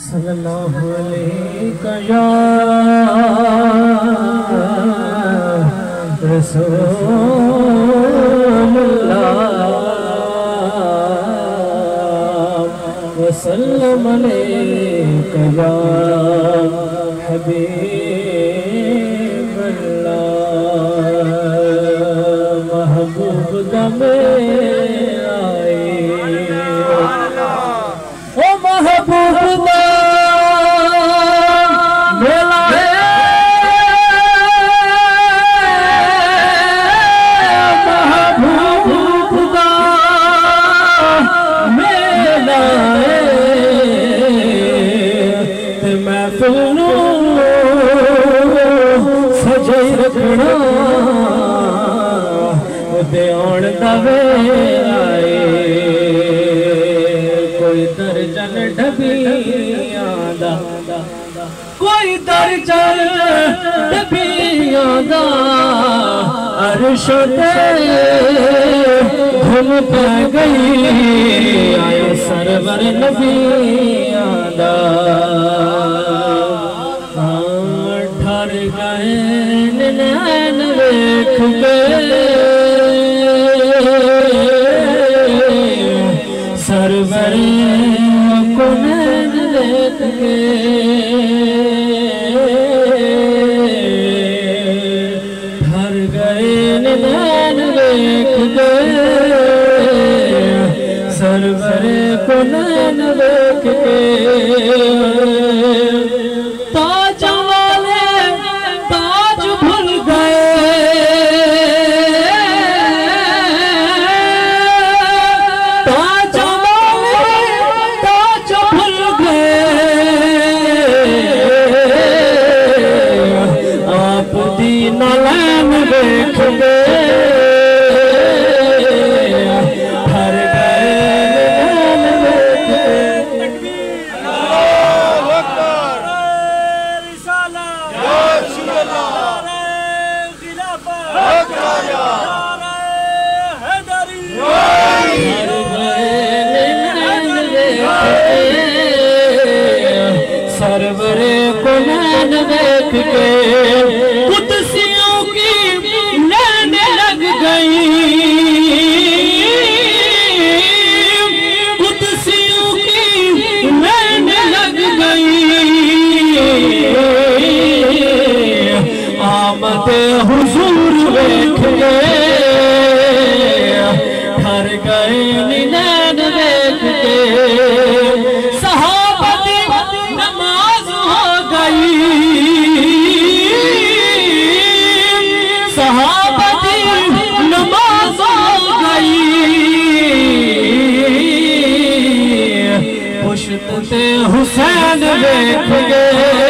सल्लल्लाहु अलैका या रसूलुल्लाह वसल्लम अलैका या हबीबल्लाह। महबूब दमे आए ओ महबूब कोई दर्जन ढबियादा कोई दर्जन ढबियादा अर्श ते घूम पे गई आया सरवर नबियादा। ठर गए नैन देख गए सरवर को नैन देख के ठर गए नैन देख गए सरवर को नैन देख के। ताज वाले ताज भूल गए नैन देख गए ठर गए नैन देख गए। अल्लाहू अकबर रिसाला या रसूलल्लाह खिलाफत हैदरी ठर गए नैन देख सरवर को नैन देख के। कुदसियों की नैन लग गई कुदसियों की नैन लग गई आमद हुजूर देख गए ठर गए नैन देख के। सहाबती नमाज हो गई सहाबती नमाज हो गई पुश्त से हुसैन देख गए